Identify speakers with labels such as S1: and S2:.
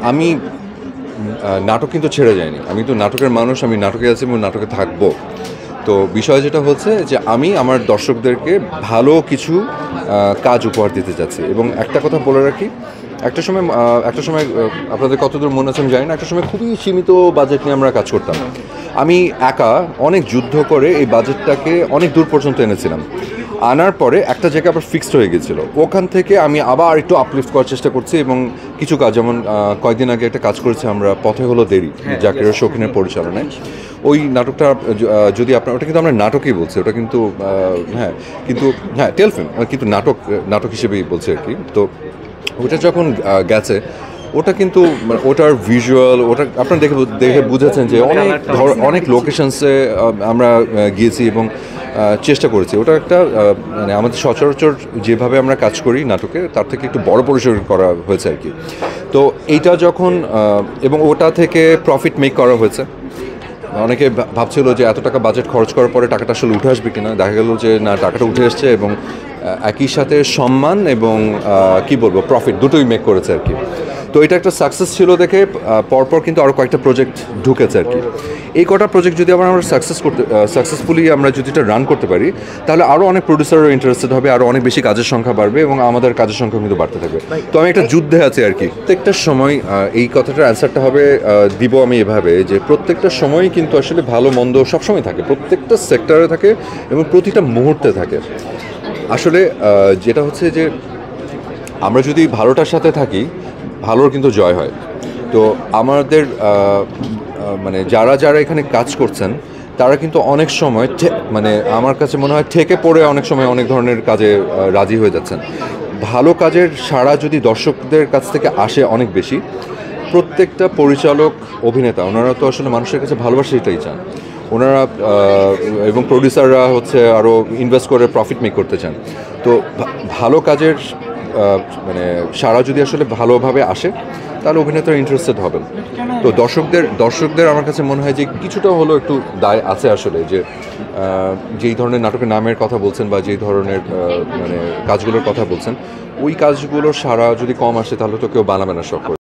S1: আমি নাটক কিন্তু ছেড়ে যাইনি। আমি তো নাটকের মানুষ, আমি নাটকে আছি এবং নাটকে থাকবো। তো বিষয় যেটা হচ্ছে যে আমি আমার দর্শকদেরকে ভালো কিছু কাজ উপহার দিতে চাচ্ছি। এবং একটা কথা বলে রাখি, একটা সময় আপনাদের কতদূর মনে আছে আমি জানি না, একটা সময় খুবই সীমিত বাজেট নিয়ে আমরা কাজ করতাম। আমি একা অনেক যুদ্ধ করে এই বাজেটটাকে অনেক দূর পর্যন্ত এনেছিলাম। আনার পরে একটা জায়গা আবার ফিক্সড হয়ে গেছিলো, ওখান থেকে আমি আবার একটু আপলিফ্ট করার চেষ্টা করছি এবং কিছু কাজ, যেমন কয়েকদিন আগে একটা কাজ করেছি আমরা, পথে হলো দেরি, জাকির শৌখিনের পরিচালনায়। ওই নাটকটা যদি আপনার, ওটা কিন্তু আমরা নাটকই বলছি, ওটা কিন্তু টেলফিল্ম, কিন্তু নাটক হিসেবেই বলছি আর কি। তো ওটা যখন গেছে, ওটা কিন্তু ওটার ভিজুয়াল, ওটা আপনারা দেখে বুঝেছেন যে অনেক লোকেশনসে আমরা গিয়েছি এবং চেষ্টা করেছি। ওটা একটা মানে আমাদের সচরাচর যেভাবে আমরা কাজ করি নাটকে, তার থেকে একটু বড় পরিসর করা হয়েছে আর কি। তো এইটা যখন এবং ওটা থেকে প্রফিট মেক করা হয়েছে। অনেকে ভাবছিল যে এত টাকা বাজেট খরচ করার পরে টাকাটা আসলে উঠে আসবে কিনা, দেখা গেল যে না, টাকাটা উঠে এসছে এবং একই সাথে সম্মান এবং কি বলবো, প্রফিট দুটোই মেক করেছে আর কি। তো এটা একটা সাকসেস ছিল দেখে পরপর কিন্তু আরও কয়েকটা প্রজেক্ট ঢুকেছে আর কি। এই কটা প্রজেক্ট যদি আমরা সাকসেসফুলি আমরা যদি এটা রান করতে পারি, তাহলে আরও অনেক প্রডিউসারও ইন্টারেস্টেড হবে, আরও অনেক বেশি কাজের সংখ্যা বাড়বে এবং আমাদের কাজের সংখ্যা কিন্তু বাড়তে থাকবে। তো আমি একটা যুদ্ধে আছি আর কি। প্রত্যেকটা সময় এই কথাটার অ্যান্সারটা হবে দিব আমি এভাবে, যে প্রত্যেকটা সময় কিন্তু আসলে ভালো মন্দ সবসময় থাকে, প্রত্যেকটা সেক্টরে থাকে এবং প্রতিটা মুহূর্তে থাকে। আসলে যেটা হচ্ছে যে আমরা যদি ভালোটার সাথে থাকি, ভালোর কিন্তু জয় হয়। তো আমাদের মানে যারা এখানে কাজ করছেন, তারা কিন্তু অনেক সময় মানে আমার কাছে মনে হয় ঠেকে পড়ে অনেক সময় অনেক ধরনের কাজে রাজি হয়ে যাচ্ছেন। ভালো কাজের সাড়া যদি দর্শকদের কাছ থেকে আসে অনেক বেশি, প্রত্যেকটা পরিচালক, অভিনেতা, ওনারা তো আসলে মানুষের কাছে ভালোবাসাটাই চান। ওনারা এবং প্রডিউসাররা হচ্ছে আরও ইনভেস্ট করে প্রফিট মেক করতে চান। তো ভালো কাজের মানে সারা যদি আসলে ভালোভাবে আসে, তাহলে অভিনেতারা ইন্টারেস্টেড হবেন। তো দর্শকদের আমার কাছে মনে হয় যে কিছুটা হলো একটু দায় আছে আসলে, যে যেই ধরনের নাটকের নামের কথা বলছেন বা যেই ধরনের মানে কাজগুলোর কথা বলছেন, ওই কাজগুলোর সারা যদি কম আসে, তাহলে তো কেউ বানাবে না শখ করে।